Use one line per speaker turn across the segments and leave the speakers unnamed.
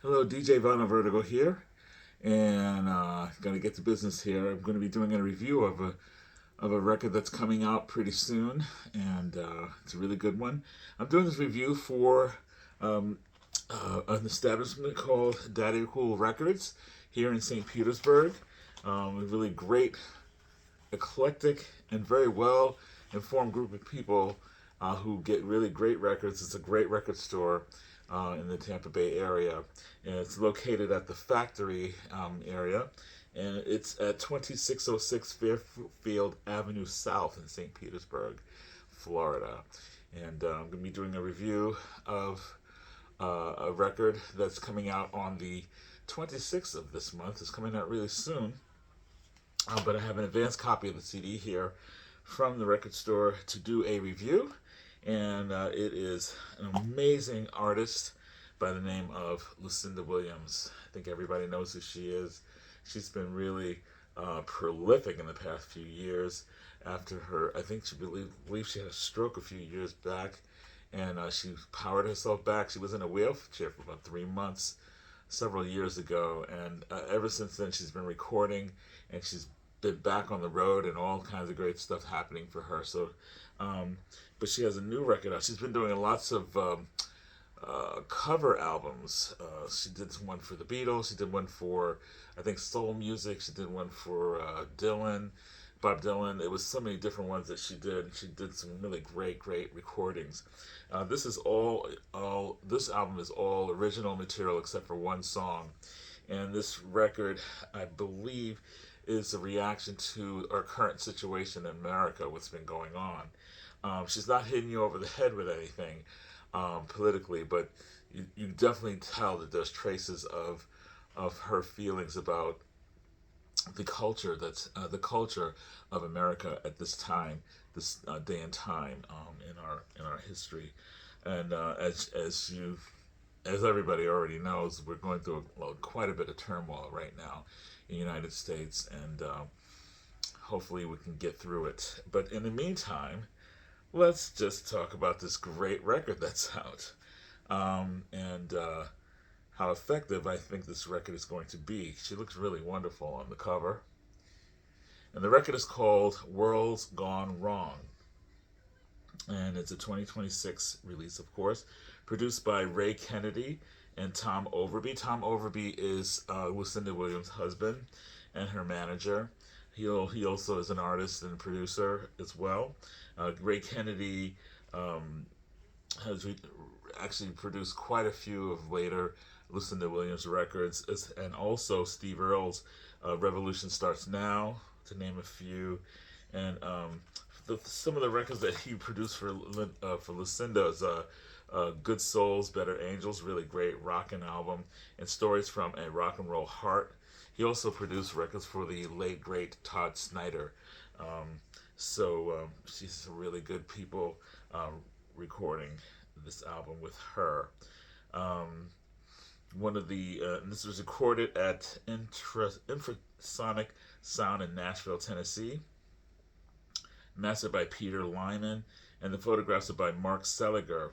Hello, DJ Vinyl Vertigo here, and gonna get to business here. I'm gonna be doing a review of a record that's coming out pretty soon, and it's a really good one. I'm doing this review for um, an establishment called Daddy Kool Records here in St. Petersburg. A really great, eclectic, and very well informed group of people who get really great records. It's a great record store in the Tampa Bay area, and it's located at the Factory area, and it's at 2606 Fairfield Avenue South in St. Petersburg, Florida. And I'm going to be doing a review of a record that's coming out on the 26th of this month. It's coming out really soon, but I have an advanced copy of the CD here from the record store to do a review. And it is an amazing artist by the name of Lucinda Williams. I think everybody knows who she is. She's been really prolific in the past few years. After her, I think she believes she had a stroke a few years back, and she powered herself back. She was in a wheelchair for about 3 months several years ago, and ever since then she's been recording, and she's been back on the road, and all kinds of great stuff happening for her. So, but she has a new record out. She's been doing lots of cover albums. She did one for the Beatles. She did one for, I think, soul music. She did one for Bob Dylan. It was so many different ones that she did. She did some really great recordings. This is all. This album is all original material except for one song, and this record, I believe, is a reaction to our current situation in America, what's been going on. She's not hitting you over the head with anything politically, but you definitely tell that there's traces of her feelings about the culture of America at this time, this day and time in our history, and as everybody already knows, we're going through quite a bit of turmoil right now in the United States, and hopefully we can get through it. But in the meantime, let's just talk about this great record that's out, and how effective I think this record is going to be. She looks really wonderful on the cover. And the record is called World's Gone Wrong. And it's a 2026 release, of course, produced by Ray Kennedy and Tom Overby. Tom Overby is Lucinda Williams' husband and her manager. He also is an artist and producer as well. Ray Kennedy has actually produced quite a few of later Lucinda Williams records, and also Steve Earle's Revolution Starts Now, to name a few. And some of the records that he produced for Lucinda is Good Souls, Better Angels, really great rockin' album, and Stories from a Rock and Roll Heart. He also produced records for the late great Todd Snider. She's some really good people recording this album with her. This was recorded at Infrasonic Sound in Nashville, Tennessee. Mastered by Peter Lyman, and the photographs are by Mark Seliger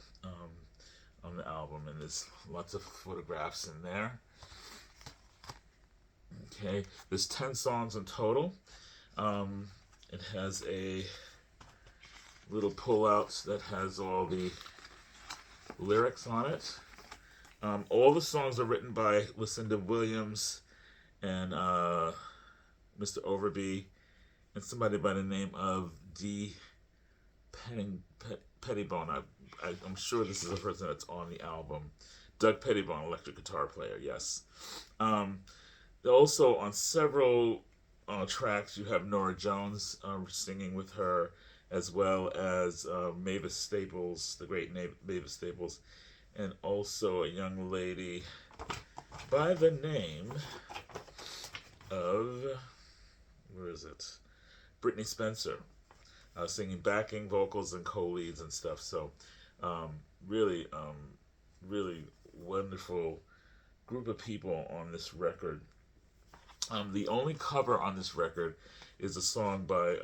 on the album. And there's lots of photographs in there. Okay, there's 10 songs in total. It has a little pullout that has all the lyrics on it. All the songs are written by Lucinda Williams and Mr. Overby and somebody by the name of D. Pettibone. I'm sure this is a person that's on the album. Doug Pettibone, electric guitar player, yes. Also, on several tracks, you have Nora Jones singing with her, as well as Mavis Staples, the great Mavis Staples, and also a young lady by the name of, where is it? Brittany Spencer, singing backing vocals and co-leads and stuff. So, really wonderful group of people on this record. The only cover on this record is a song by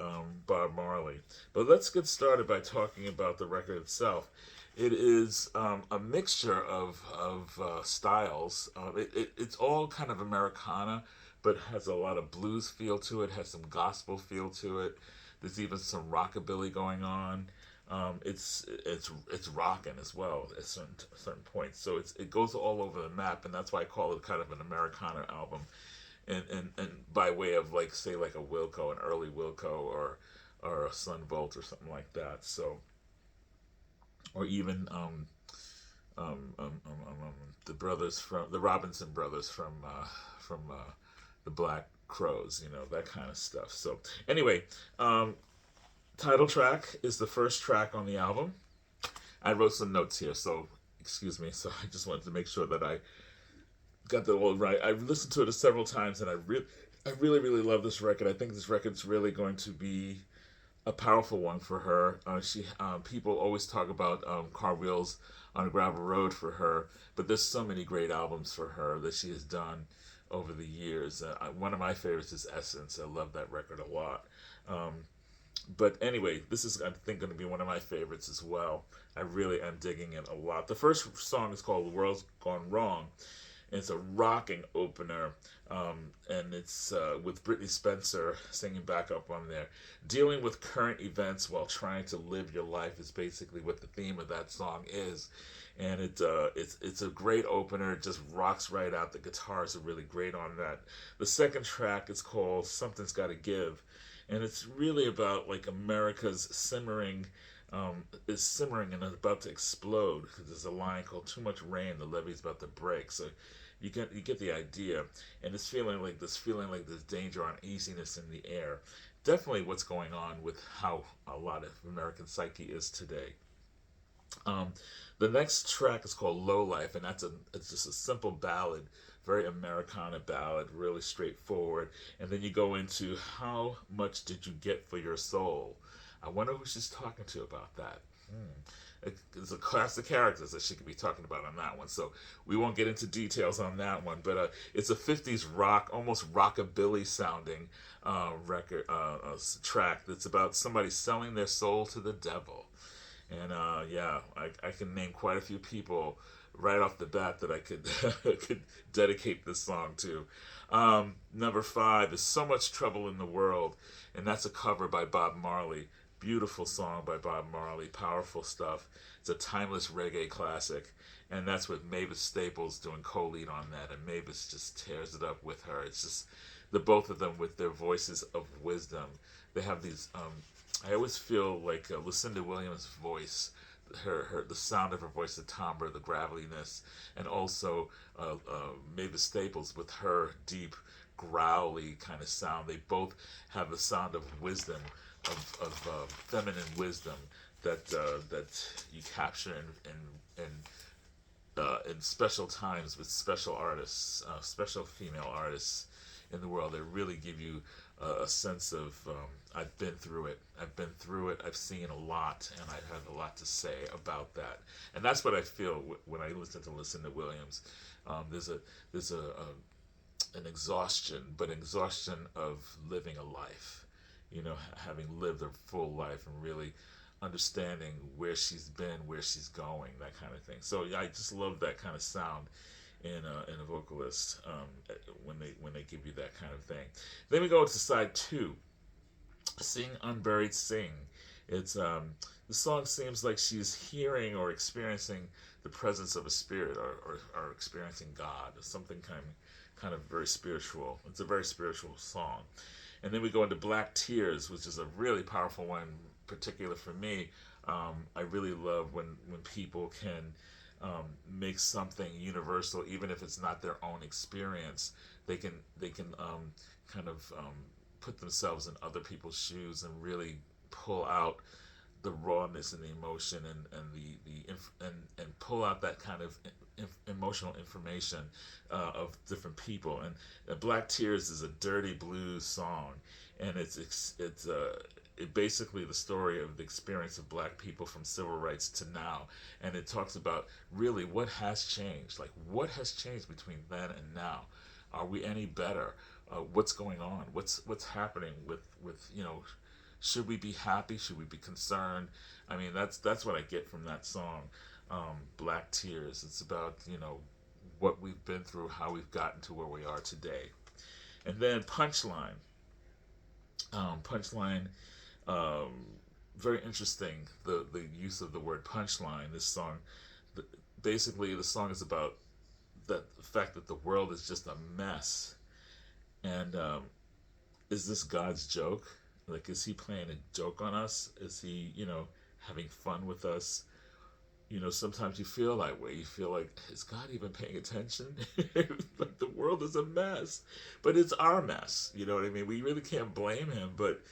Bob Marley. But let's get started by talking about the record itself. It is a mixture of styles. It's all kind of Americana, but has a lot of blues feel to it. Has some gospel feel to it. There's even some rockabilly going on. It's rocking as well at certain points. So it goes all over the map, and that's why I call it kind of an Americana album. And by way of like say like a Wilco, an early Wilco, or a Sun Volt or something like that. So or even um, um, um, the brothers from the Robinson brothers from the Black Crows, that kind of stuff. So anyway, um, title track is the first track on the album. I wrote some notes here, so excuse me. So I just wanted to make sure that I got that all right. I've listened to it several times, and I really love this record. I think this record's really going to be a powerful one for her. She People always talk about Car Wheels on a Gravel Road for her, but there's so many great albums for her that she has done over the years. One of my favorites is Essence. I love that record a lot. Um, but anyway, this is I think going to be one of my favorites as well. I really am digging it a lot. The first song is called "The World's Gone Wrong." It's a rocking opener, and it's with Brittany Spencer singing back up on there. Dealing with current events while trying to live your life is basically what the theme of that song is, and it's a great opener. It just rocks right out. The guitars are really great on that. The second track is called "Something's Gotta Give," and it's really about like America's simmering is simmering and about to explode because there's a line called "Too much rain, the levee's about to break." So you get the idea, and it's feeling like there's danger, uneasiness in the air. Definitely, what's going on with how a lot of American psyche is today. Um, the next track is called "Low Life," and it's just a simple ballad, very Americana ballad, really straightforward. And then you go into "How much did you get for your soul?" I wonder who she's talking to about that. It's a class of characters that she could be talking about on that one. So we won't get into details on that one, but it's a '50s rock, almost rockabilly sounding record track that's about somebody selling their soul to the devil. And yeah, I can name quite a few people right off the bat that I could could dedicate this song to. Number five is "So Much Trouble in the World," and that's a cover by Bob Marley. Beautiful song by Bob Marley, powerful stuff. It's a timeless reggae classic, and that's with Mavis Staples doing co-lead on that, and Mavis just tears it up with her. It's just the both of them with their voices of wisdom. They have these. I always feel like Lucinda Williams' voice, the sound of her voice, the timbre, the graveliness, and also Mavis Staples with her deep, growly kind of sound. They both have a sound of wisdom, of feminine wisdom that you capture in special times with special artists, special female artists in the world that really give you a sense of I've been through it. I've been through it. I've seen a lot, and I have a lot to say about that. And that's what I feel when I listen to Lucinda Williams. There's an exhaustion, but exhaustion of living a life. Having lived a full life and really understanding where she's been, where she's going, that kind of thing. So yeah, I just love that kind of sound in a vocalist when they give you that kind of thing. Then we go to side two, "Sing Unburied Sing." It's the song seems like she's hearing or experiencing the presence of a spirit, or experiencing God, or something kind of very spiritual. It's a very spiritual song. And then we go into "Black Tears," which is a really powerful one, particular for me. I really love when people can make something universal, even if it's not their own experience. They can kind of put themselves in other people's shoes and really pull out the rawness and the emotion, and pull out that kind of emotional information of different people. And "Black Tears" is a dirty blues song, and it basically the story of the experience of black people from civil rights to now, and it talks about really what has changed, like what has changed between then and now. Are we any better? What's going on? What's happening with Should we be happy? Should we be concerned? I mean, that's what I get from that song, Black Tears. It's about, what we've been through, how we've gotten to where we are today. And then Punchline. Punchline, um, very interesting, the use of the word punchline. This song, the, basically, the song is about the fact that the world is just a mess. And is this God's joke? Like, is he playing a joke on us? Is he, having fun with us? Sometimes you feel that way. You feel like, is God even paying attention? Like, the world is a mess, but it's our mess. You know what I mean? We really can't blame him, but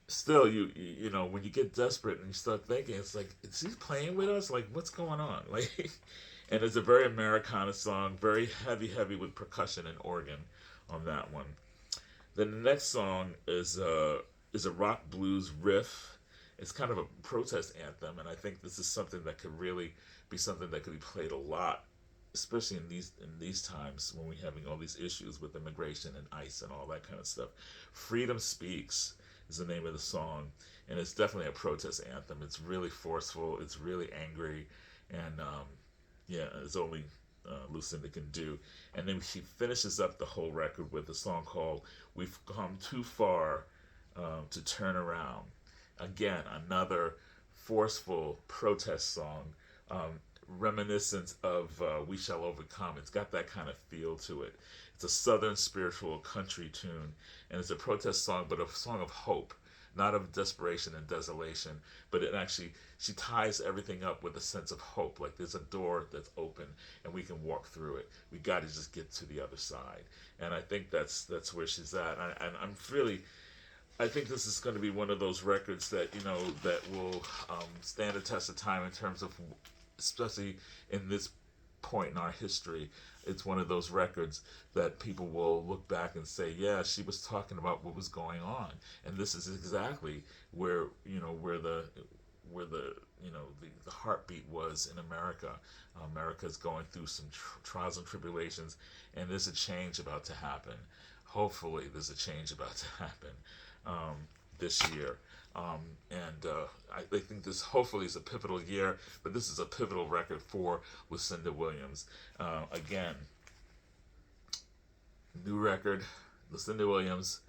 still, when you get desperate and you start thinking, it's like, is he playing with us? Like, what's going on? Like, and it's a very Americana song, very heavy with percussion and organ on that one. Then the next song is a rock blues riff. It's kind of a protest anthem, and I think this is something that could really be something that could be played a lot, especially in these times when we're having all these issues with immigration and ICE and all that kind of stuff. Freedom Speaks is the name of the song, and it's definitely a protest anthem. It's really forceful. It's really angry, and yeah, it's only Lucinda can do. And then she finishes up the whole record with a song called "We've Come Too Far to Turn Around." Again, another forceful protest song, reminiscent of "We Shall Overcome." It's got that kind of feel to it. It's a southern spiritual country tune, and it's a protest song, but a song of hope, not of desperation and desolation. But it actually, she ties everything up with a sense of hope. Like, there's a door that's open, and we can walk through it. We got to just get to the other side. And I think that's where she's at. And I'm really, I think this is going to be one of those records that that will stand the test of time in terms of, especially in this point in our history. It's one of those records that people will look back and say, yeah, she was talking about what was going on, and this is exactly where the heartbeat was in America. America is going through some trials and tribulations, and there's a change about to happen. Hopefully, there's a change about to happen this year. I think this hopefully is a pivotal year, but this is a pivotal record for Lucinda Williams. Again, new record, Lucinda Williams,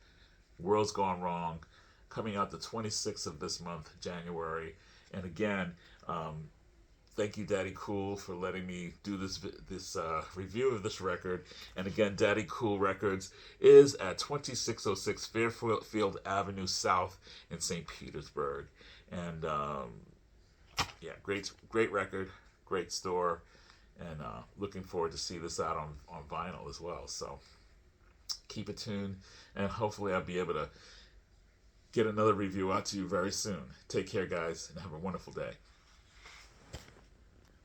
World's Gone Wrong, coming out the 26th of this month, January. And again, thank you, Daddy Kool, for letting me do this review of this record. And again, Daddy Kool Records is at 2606 Fairfield Avenue South in St. Petersburg. And yeah, great record, great store, and looking forward to see this out on vinyl as well. So keep it tuned, and hopefully I'll be able to get another review out to you very soon. Take care, guys, and have a wonderful day.